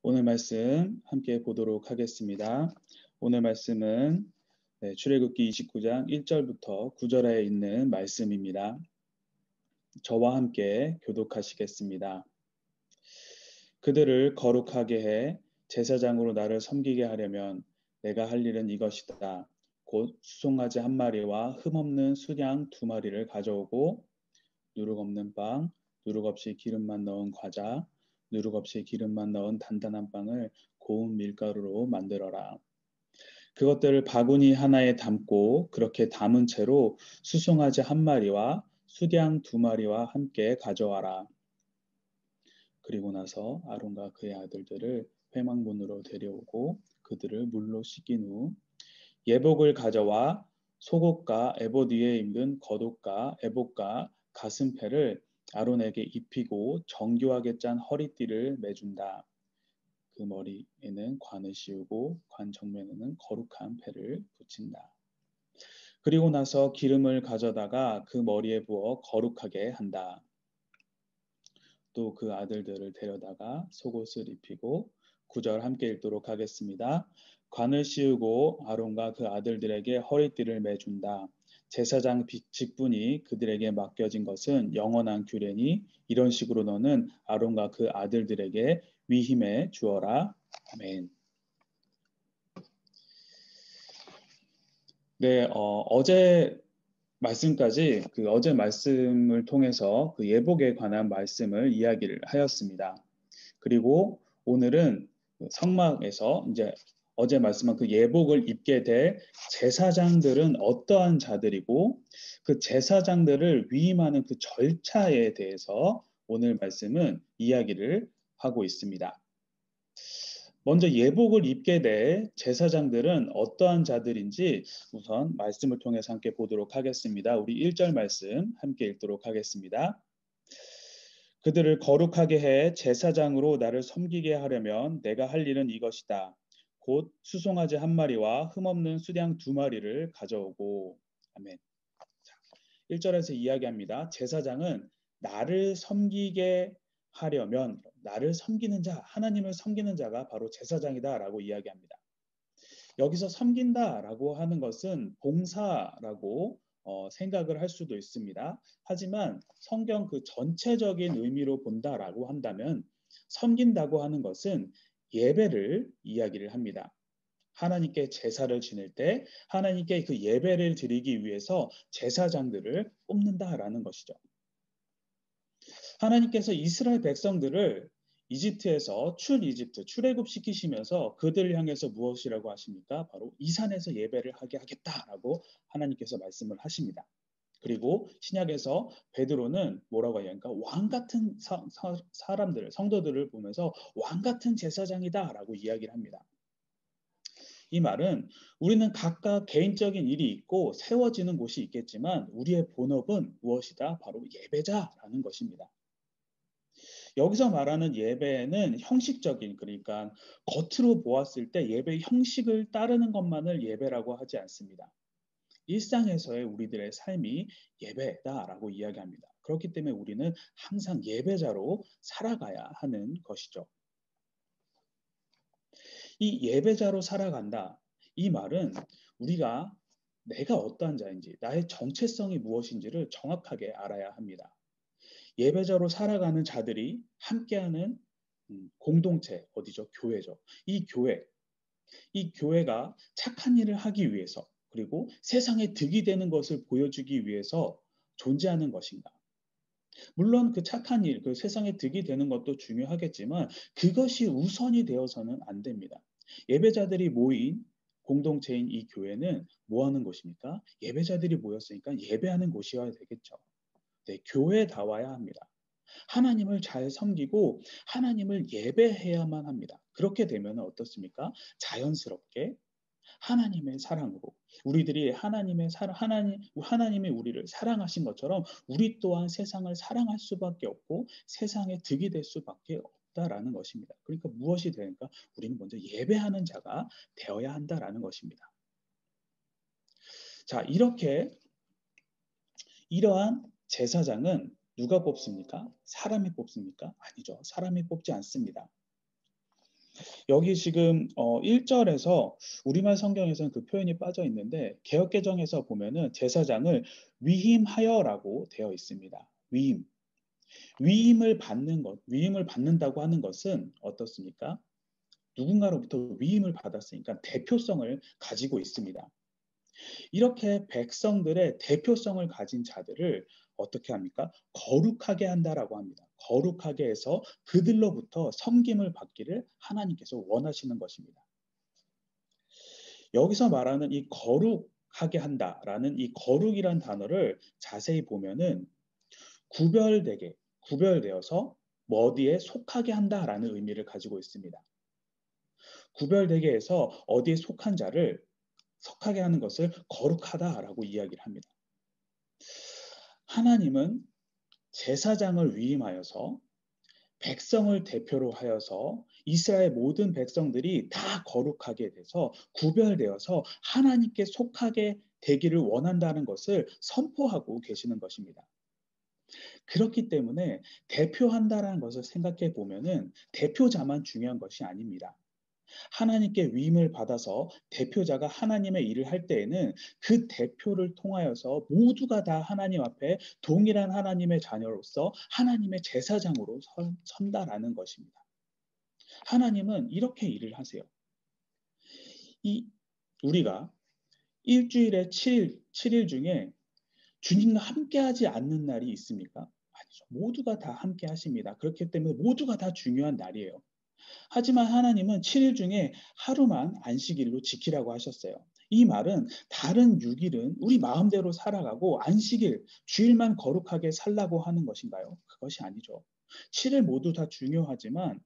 오늘 말씀 함께 보도록 하겠습니다. 오늘 말씀은 출애굽기 29장 1절부터 9절에 있는 말씀입니다. 저와 함께 교독하시겠습니다. 그들을 거룩하게 해 제사장으로 나를 섬기게 하려면 내가 할 일은 이것이다. 곧 수송아지 한 마리와 흠없는 수양 두 마리를 가져오고 누룩 없는 빵, 누룩 없이 기름만 넣은 과자, 누룩 없이 기름만 넣은 단단한 빵을 고운 밀가루로 만들어라. 그것들을 바구니 하나에 담고 그렇게 담은 채로 수송아지 한 마리와 수양 두 마리와 함께 가져와라. 그리고 나서 아론과 그의 아들들을 회막문으로 데려오고 그들을 물로 씻긴 후 예복을 가져와 속옷과 에봇 위에 입는 겉옷과 에봇과 가슴패를 아론에게 입히고 정교하게 짠 허리띠를 매준다. 그 머리에는 관을 씌우고 관 정면에는 거룩한 패를 붙인다. 그리고 나서 기름을 가져다가 그 머리에 부어 거룩하게 한다. 또 그 아들들을 데려다가 속옷을 입히고 9절 함께 읽도록 하겠습니다. 관을 씌우고 아론과 그 아들들에게 허리띠를 매준다. 제사장 직분이 그들에게 맡겨진 것은 영원한 규례니 이런 식으로 너는 아론과 그 아들들에게 위임해 주어라. 아멘. 네, 어제 말씀까지 어제 말씀을 통해서 그 예복에 관한 말씀을 이야기를 하였습니다. 그리고 오늘은 성막에서 이제 어제 말씀한 그 예복을 입게 될 제사장들은 어떠한 자들이고 그 제사장들을 위임하는 그 절차에 대해서 오늘 말씀은 이야기를 하고 있습니다. 먼저 예복을 입게 될 제사장들은 어떠한 자들인지 우선 말씀을 통해서 함께 보도록 하겠습니다. 우리 1절 말씀 함께 읽도록 하겠습니다. 그들을 거룩하게 해 제사장으로 나를 섬기게 하려면 내가 할 일은 이것이다. 곧 수송아지 한 마리와 흠없는 수양 두 마리를 가져오고. 아멘. 1절에서 이야기합니다. 제사장은 나를 섬기게 하려면 나를 섬기는 자, 하나님을 섬기는 자가 바로 제사장이다라고 이야기합니다. 여기서 섬긴다라고 하는 것은 봉사라고 생각을 할 수도 있습니다. 하지만 성경 그 전체적인 의미로 본다라고 한다면 섬긴다고 하는 것은 예배를 이야기를 합니다. 하나님께 제사를 지낼 때 하나님께 그 예배를 드리기 위해서 제사장들을 뽑는다라는 것이죠. 하나님께서 이스라엘 백성들을 이집트에서 출애굽시키시면서 그들을 향해서 무엇이라고 하십니까? 바로 이 산에서 예배를 하게 하겠다라고 하나님께서 말씀을 하십니다. 그리고 신약에서 베드로는 뭐라고 하냐니까 왕 같은 사람들, 성도들을 보면서 왕 같은 제사장이다라고 이야기를 합니다. 이 말은 우리는 각각 개인적인 일이 있고 세워지는 곳이 있겠지만 우리의 본업은 무엇이다? 바로 예배자라는 것입니다. 여기서 말하는 예배는 형식적인, 그러니까 겉으로 보았을 때 예배 형식을 따르는 것만을 예배라고 하지 않습니다. 일상에서의 우리들의 삶이 예배다라고 이야기합니다. 그렇기 때문에 우리는 항상 예배자로 살아가야 하는 것이죠. 이 예배자로 살아간다. 이 말은 우리가 내가 어떠한 자인지, 나의 정체성이 무엇인지를 정확하게 알아야 합니다. 예배자로 살아가는 자들이 함께하는 공동체, 어디죠? 교회죠. 이 교회가 착한 일을 하기 위해서, 그리고 세상에 득이 되는 것을 보여주기 위해서 존재하는 것인가? 물론 그 착한 일, 그 세상에 득이 되는 것도 중요하겠지만 그것이 우선이 되어서는 안 됩니다. 예배자들이 모인 공동체인 이 교회는 뭐 하는 곳입니까? 예배자들이 모였으니까 예배하는 곳이어야 되겠죠. 네, 교회다워야 합니다. 하나님을 잘 섬기고 하나님을 예배해야만 합니다. 그렇게 되면 어떻습니까? 자연스럽게 하나님의 사랑으로 우리들이 하나님이 우리를 사랑하신 것처럼 우리 또한 세상을 사랑할 수밖에 없고 세상에 득이 될 수밖에 없다라는 것입니다. 그러니까 무엇이 되니까 우리는 먼저 예배하는 자가 되어야 한다라는 것입니다. 자, 이러한 제사장은 누가 뽑습니까? 사람이 뽑습니까? 아니죠. 사람이 뽑지 않습니다. 여기 지금 1절에서 우리말 성경에서는 그 표현이 빠져 있는데 개역개정에서 보면은 제사장을 위임하여라고 되어 있습니다. 위임. 위임을 받는 것, 위임을 받는다고 하는 것은 어떻습니까? 누군가로부터 위임을 받았으니까 대표성을 가지고 있습니다. 이렇게 백성들의 대표성을 가진 자들을 어떻게 합니까? 거룩하게 한다라고 합니다. 거룩하게 해서 그들로부터 섬김을 받기를 하나님께서 원하시는 것입니다. 여기서 말하는 이 거룩하게 한다라는 이 거룩이란 단어를 자세히 보면은 구별되어서 뭐 어디에 속하게 한다라는 의미를 가지고 있습니다. 구별되게 해서 어디에 속한 자를 속하게 하는 것을 거룩하다라고 이야기를 합니다. 하나님은 제사장을 위임하여서 백성을 대표로 하여서 이스라엘 모든 백성들이 다 거룩하게 돼서 구별되어서 하나님께 속하게 되기를 원한다는 것을 선포하고 계시는 것입니다. 그렇기 때문에 대표한다라는 것을 생각해 보면은 대표자만 중요한 것이 아닙니다. 하나님께 위임을 받아서 대표자가 하나님의 일을 할 때에는 그 대표를 통하여서 모두가 다 하나님 앞에 동일한 하나님의 자녀로서 하나님의 제사장으로 선다라는 것입니다. 하나님은 이렇게 일을 하세요. 이 우리가 일주일에 7일 중에 주님과 함께하지 않는 날이 있습니까? 아니죠. 모두가 다 함께 하십니다. 그렇기 때문에 모두가 다 중요한 날이에요. 하지만 하나님은 7일 중에 하루만 안식일로 지키라고 하셨어요. 이 말은 다른 6일은 우리 마음대로 살아가고 안식일, 주일만 거룩하게 살라고 하는 것인가요? 그것이 아니죠. 7일 모두 다 중요하지만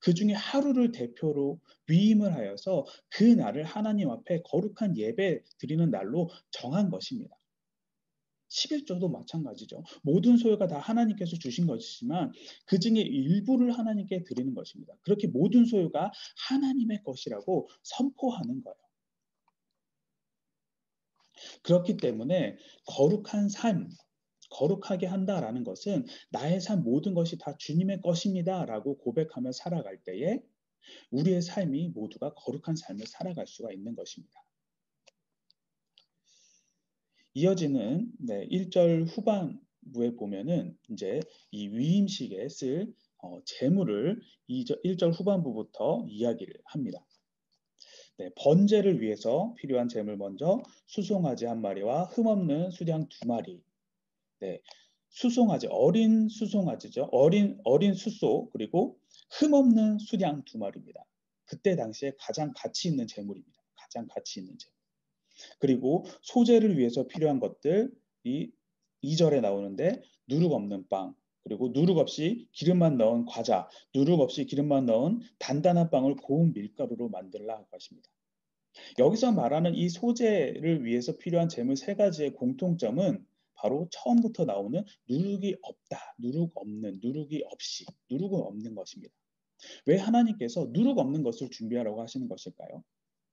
그 중에 하루를 대표로 위임을 하여서 그 날을 하나님 앞에 거룩한 예배 드리는 날로 정한 것입니다. 11조도 마찬가지죠. 모든 소유가 다 하나님께서 주신 것이지만 그 중에 일부를 하나님께 드리는 것입니다. 그렇게 모든 소유가 하나님의 것이라고 선포하는 거예요. 그렇기 때문에 거룩한 삶, 거룩하게 한다라는 것은 나의 삶 모든 것이 다 주님의 것입니다라고 고백하며 살아갈 때에 우리의 삶이 모두가 거룩한 삶을 살아갈 수가 있는 것입니다. 이어지는 1절 후반부에 보면은 이제 이 위임식에 쓸 제물을 1절 후반부부터 이야기를 합니다. 번제를 위해서 필요한 제물 먼저 수송아지 한 마리와 흠없는 수양 두 마리. 수송아지 어린 수송아지죠. 어린 숫소 그리고 흠없는 수양 두 마리입니다. 그때 당시에 가장 가치 있는 제물입니다. 가장 가치 있는 제물. 그리고 소재를 위해서 필요한 것들이 2절에 나오는데 누룩 없는 빵, 그리고 누룩 없이 기름만 넣은 과자, 누룩 없이 기름만 넣은 단단한 빵을 고운 밀가루로 만들라 하십니다. 여기서 말하는 이 소재를 위해서 필요한 재물 세 가지의 공통점은 바로 처음부터 나오는 누룩이 없다, 누룩 없는, 누룩이 없이, 누룩은 없는 것입니다. 왜 하나님께서 누룩 없는 것을 준비하라고 하시는 것일까요?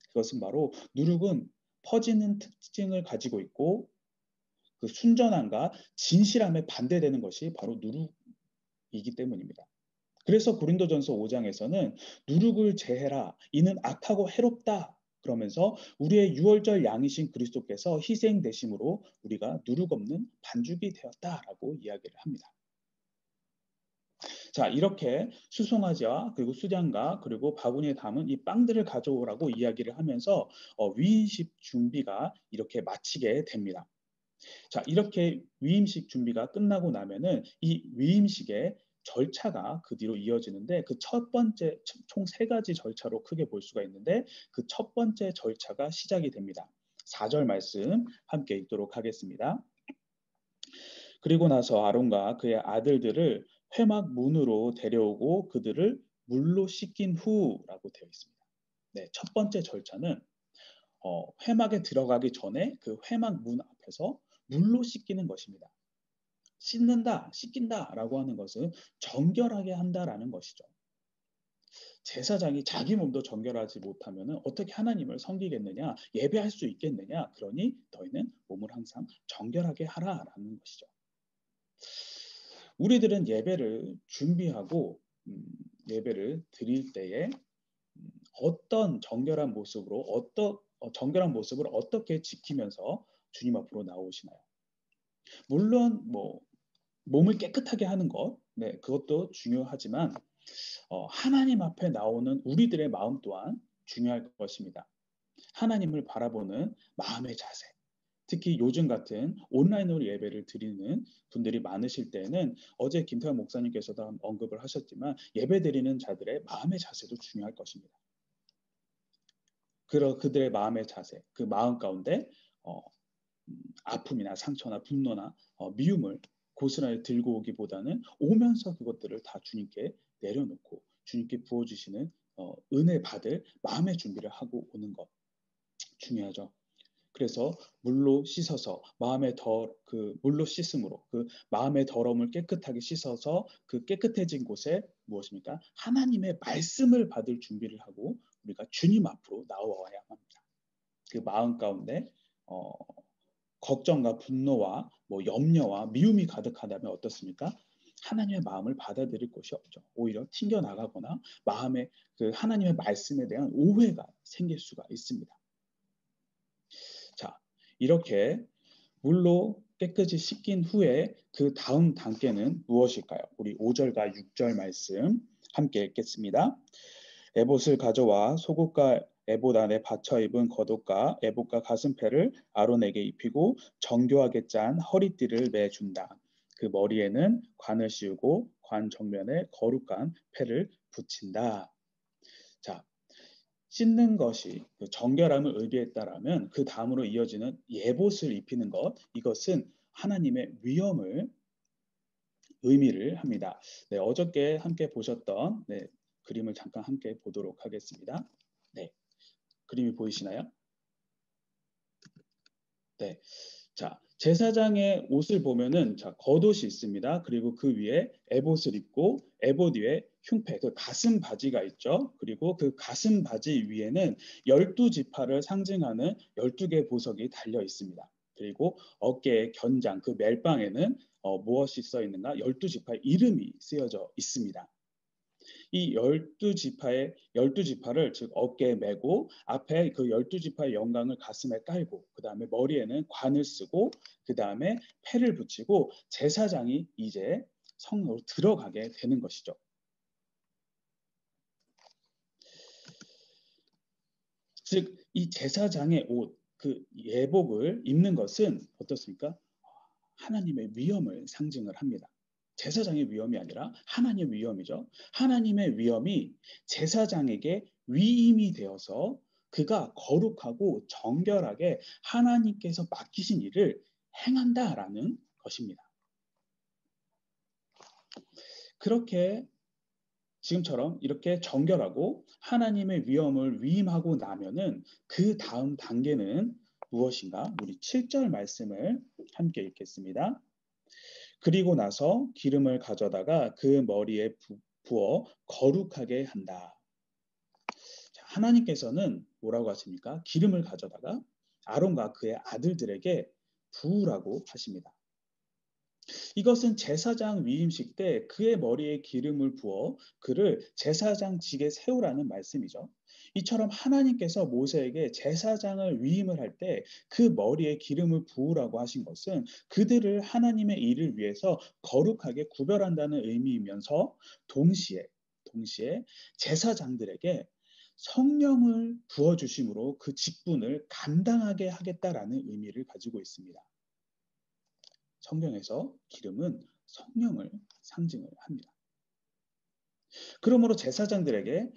그것은 바로 누룩은 퍼지는 특징을 가지고 있고 그 순전함과 진실함에 반대되는 것이 바로 누룩이기 때문입니다. 그래서 고린도전서 5장에서는 누룩을 제해라 이는 악하고 해롭다 그러면서 우리의 유월절 양이신 그리스도께서 희생되심으로 우리가 누룩 없는 반죽이 되었다라고 이야기를 합니다. 자, 이렇게 수송아지와 그리고 수장과 그리고 바구니에 담은 이 빵들을 가져오라고 이야기를 하면서 위임식 준비가 이렇게 마치게 됩니다. 자, 이렇게 위임식 준비가 끝나고 나면은 이 위임식의 절차가 그 뒤로 이어지는데 그 첫 번째 총 세 가지 절차로 크게 볼 수가 있는데 그 첫 번째 절차가 시작이 됩니다. 4절 말씀 함께 읽도록 하겠습니다. 그리고 나서 아론과 그의 아들들을 회막 문으로 데려오고 그들을 물로 씻긴 후라고 되어 있습니다. 첫 번째 절차는 회막에 들어가기 전에 그 회막 문 앞에서 물로 씻기는 것입니다. 씻는다, 씻긴다라고 하는 것은 정결하게 한다라는 것이죠. 제사장이 자기 몸도 정결하지 못하면 어떻게 하나님을 섬기겠느냐, 예배할 수 있겠느냐, 그러니 너희는 몸을 항상 정결하게 하라라는 것이죠. 우리들은 예배를 준비하고 예배를 드릴 때에 어떤 정결한 모습으로 정결한 모습을 어떻게 지키면서 주님 앞으로 나오시나요? 물론 뭐 몸을 깨끗하게 하는 것, 네, 그것도 중요하지만 하나님 앞에 나오는 우리들의 마음 또한 중요할 것입니다. 하나님을 바라보는 마음의 자세. 특히 요즘 같은 온라인으로 예배를 드리는 분들이 많으실 때는 어제 김태환 목사님께서도 언급을 하셨지만 예배 드리는 자들의 마음의 자세도 중요할 것입니다. 그들의 마음의 자세, 그 마음 가운데 어, 아픔이나 상처나 분노나 미움을 고스란히 들고 오기보다는 오면서 그것들을 다 주님께 내려놓고 주님께 부어주시는 은혜 받을 마음의 준비를 하고 오는 것 중요하죠. 그래서 물로 씻어서 물로 씻음으로 그 마음의 더러움을 깨끗하게 씻어서 그 깨끗해진 곳에 무엇입니까? 하나님의 말씀을 받을 준비를 하고 우리가 주님 앞으로 나와야 합니다. 그 마음 가운데 어, 걱정과 분노와 뭐 염려와 미움이 가득하다면 어떻습니까? 하나님의 마음을 받아들일 것이 없죠. 오히려 튕겨 나가거나 마음에 그 하나님의 말씀에 대한 오해가 생길 수가 있습니다. 자, 이렇게 물로 깨끗이 씻긴 후에 그 다음 단계는 무엇일까요? 우리 5절과 6절 말씀 함께 읽겠습니다. 에봇을 가져와 속옷과 에봇 안에 받쳐 입은 겉옷과 에봇과 가슴패를 아론에게 입히고 정교하게 짠 허리띠를 매준다. 그 머리에는 관을 씌우고 관 정면에 거룩한 패를 붙인다. 자, 씻는 것이 그 정결함을 의미했다라면 그 다음으로 이어지는 예봇을 입히는 것, 이것은 하나님의 위엄을 의미를 합니다. 네, 어저께 함께 보셨던 그림을 잠깐 함께 보도록 하겠습니다. 네, 그림이 보이시나요? 네. 자, 제사장의 옷을 보면은 자, 겉옷이 있습니다. 그리고 그 위에 에봇을 입고 에봇 위에 흉패, 그 가슴 바지가 있죠. 그리고 그 가슴 바지 위에는 12지파를 상징하는 12개 보석이 달려 있습니다. 그리고 어깨에 견장, 그 멜빵에는 무엇이 써 있는가? 12지파의 이름이 쓰여져 있습니다. 이 12지파를 즉 어깨에 메고 앞에 그 12지파의 영광을 가슴에 깔고 그다음에 머리에는 관을 쓰고 그다음에 패를 붙이고 제사장이 이제 성으로 들어가게 되는 것이죠. 즉 이 제사장의 옷, 그 예복을 입는 것은 어떻습니까? 하나님의 위엄을 상징을 합니다. 제사장의 위엄이 아니라 하나님의 위엄이죠. 하나님의 위엄이 제사장에게 위임이 되어서 그가 거룩하고 정결하게 하나님께서 맡기신 일을 행한다라는 것입니다. 그렇게 지금처럼 이렇게 정결하고 하나님의 위엄을 위임하고 나면은 그 다음 단계는 무엇인가? 우리 7절 말씀을 함께 읽겠습니다. 그리고 나서 기름을 가져다가 그 머리에 부어 거룩하게 한다. 자, 하나님께서는 뭐라고 하십니까? 기름을 가져다가 아론과 그의 아들들에게 부으라고 하십니다. 이것은 제사장 위임식 때 그의 머리에 기름을 부어 그를 제사장직에 세우라는 말씀이죠. 이처럼 하나님께서 모세에게 제사장을 위임을 할 때 그 머리에 기름을 부으라고 하신 것은 그들을 하나님의 일을 위해서 거룩하게 구별한다는 의미이면서 동시에 제사장들에게 성령을 부어 주심으로 그 직분을 감당하게 하겠다라는 의미를 가지고 있습니다. 성경에서 기름은 성령을 상징을 합니다. 그러므로 제사장들에게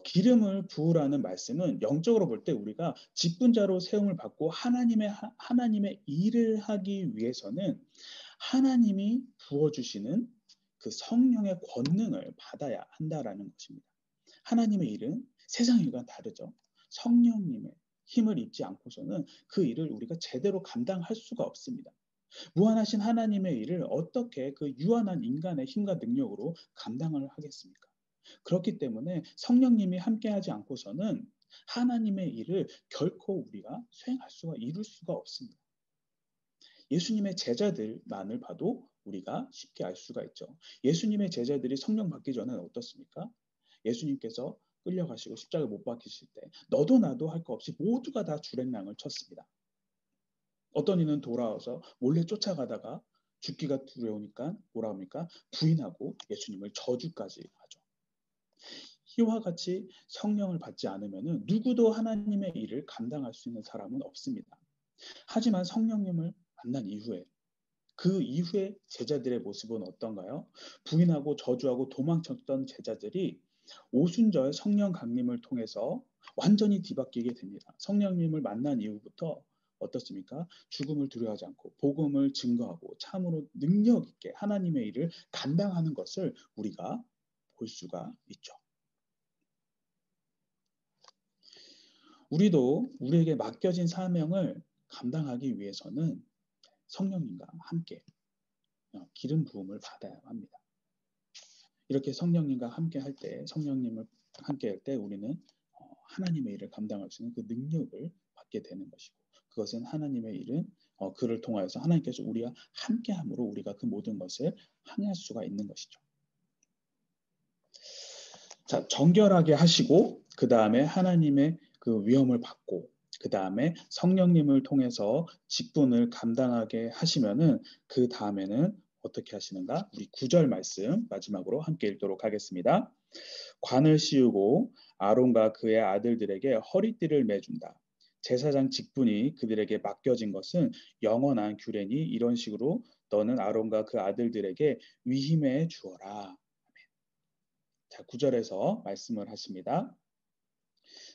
기름을 부으라는 말씀은 영적으로 볼 때 우리가 직분자로 세움을 받고 하나님의 일을 하기 위해서는 하나님이 부어주시는 그 성령의 권능을 받아야 한다라는 것입니다. 하나님의 일은 세상 일과 다르죠. 성령님의 힘을 입지 않고서는 그 일을 우리가 제대로 감당할 수가 없습니다. 무한하신 하나님의 일을 어떻게 그 유한한 인간의 힘과 능력으로 감당을 하겠습니까? 그렇기 때문에 성령님이 함께하지 않고서는 하나님의 일을 결코 우리가 수행할 수가 이룰 수가 없습니다. 예수님의 제자들만을 봐도 우리가 쉽게 알 수가 있죠. 예수님의 제자들이 성령 받기 전에는 어떻습니까? 예수님께서 끌려가시고 십자가에 못 박히실 때 너도 나도 할 거 없이 모두가 다 주랭랑을 쳤습니다. 어떤 이는 돌아와서 몰래 쫓아가다가 죽기가 두려우니까 뭐라 합니까? 부인하고 예수님을 저주까지 하죠. 이와 같이 성령을 받지 않으면 누구도 하나님의 일을 감당할 수 있는 사람은 없습니다. 하지만 성령님을 만난 이후에 그 이후에 제자들의 모습은 어떤가요? 부인하고 저주하고 도망쳤던 제자들이 오순절 성령 강림을 통해서 완전히 뒤바뀌게 됩니다. 성령님을 만난 이후부터 어떻습니까? 죽음을 두려워하지 않고 복음을 증거하고 참으로 능력 있게 하나님의 일을 감당하는 것을 우리가 볼 수가 있죠. 우리도 우리에게 맡겨진 사명을 감당하기 위해서는 성령님과 함께 기름 부음을 받아야 합니다. 이렇게 성령님과 함께 할 때, 성령님을 함께 할 때 우리는 하나님의 일을 감당할 수 있는 그 능력을 받게 되는 것이고, 그것은 하나님의 일은 그를 통하여서 하나님께서 우리와 함께함으로 우리가 그 모든 것을 항해할 수가 있는 것이죠. 자, 정결하게 하시고 그 다음에 하나님의 그 위엄을 받고 그 다음에 성령님을 통해서 직분을 감당하게 하시면은 그 다음에는 어떻게 하시는가? 우리 9절 말씀 마지막으로 함께 읽도록 하겠습니다. 관을 씌우고 아론과 그의 아들들에게 허리띠를 매준다. 제사장 직분이 그들에게 맡겨진 것은 영원한 규례니 이런 식으로 너는 아론과 그 아들들에게 위임해 주어라. 자, 9절에서 말씀을 하십니다.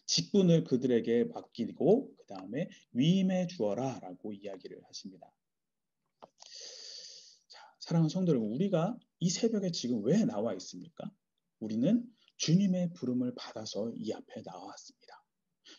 직분을 그들에게 맡기고 그 다음에 위임해 주어라 라고 이야기를 하십니다. 자, 사랑하는 성도 여러분, 우리가 이 새벽에 지금 왜 나와 있습니까? 우리는 주님의 부름을 받아서 이 앞에 나왔습니다.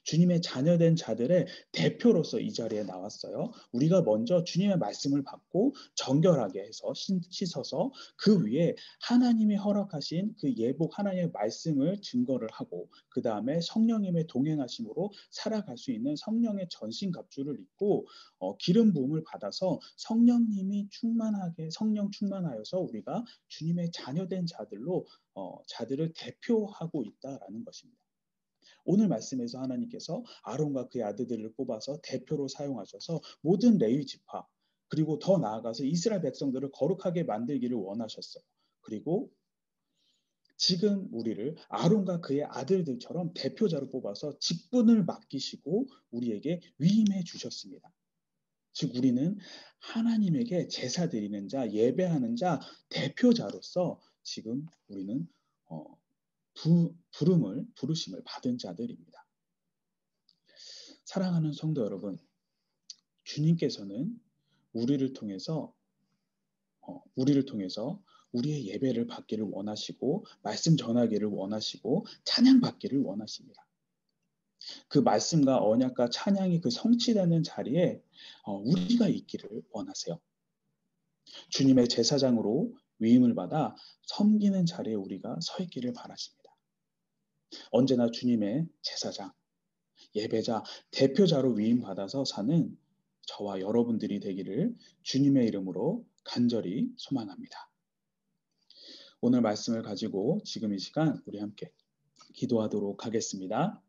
주님의 자녀된 자들의 대표로서 이 자리에 나왔어요. 우리가 먼저 주님의 말씀을 받고 정결하게 해서 씻어서 그 위에 하나님이 허락하신 그 예복 하나님의 말씀을 증거를 하고 그 다음에 성령님의 동행하심으로 살아갈 수 있는 성령의 전신갑주를 입고 기름 부음을 받아서 성령님이 충만하게 성령 충만하여서 우리가 주님의 자녀된 자들로 자들을 대표하고 있다라는 것입니다. 오늘 말씀에서 하나님께서 아론과 그의 아들들을 뽑아서 대표로 사용하셔서 모든 레위 지파 그리고 더 나아가서 이스라엘 백성들을 거룩하게 만들기를 원하셨어요. 그리고 지금 우리를 아론과 그의 아들들처럼 대표자로 뽑아서 직분을 맡기시고 우리에게 위임해 주셨습니다. 즉 우리는 하나님에게 제사 드리는 자, 예배하는 자, 대표자로서 지금 우리는 부르심을 받은 자들입니다. 사랑하는 성도 여러분, 주님께서는 우리를 통해서 우리의 예배를 받기를 원하시고 말씀 전하기를 원하시고 찬양 받기를 원하십니다. 그 말씀과 언약과 찬양이 그 성취되는 자리에 우리가 있기를 원하세요. 주님의 제사장으로 위임을 받아 섬기는 자리에 우리가 서 있기를 바라십니다. 언제나 주님의 제사장, 예배자, 대표자로 위임받아서 사는 저와 여러분들이 되기를 주님의 이름으로 간절히 소망합니다. 오늘 말씀을 가지고 지금 이 시간 우리 함께 기도하도록 하겠습니다.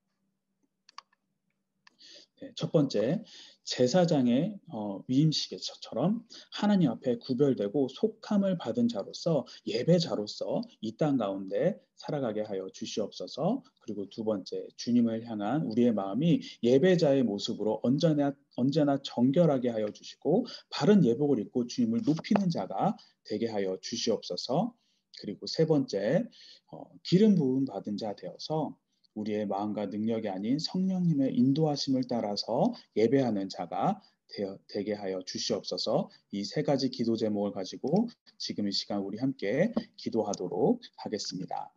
첫 번째, 제사장의 위임식에서처럼 하나님 앞에 구별되고 속함을 받은 자로서 예배자로서 이 땅 가운데 살아가게 하여 주시옵소서. 그리고 두 번째, 주님을 향한 우리의 마음이 예배자의 모습으로 언제나 정결하게 하여 주시고 바른 예복을 입고 주님을 높이는 자가 되게 하여 주시옵소서. 그리고 세 번째, 기름 부음 받은 자 되어서 우리의 마음과 능력이 아닌 성령님의 인도하심을 따라서 예배하는 자가 되게 하여 주시옵소서. 이 세 가지 기도 제목을 가지고 지금 이 시간 우리 함께 기도하도록 하겠습니다.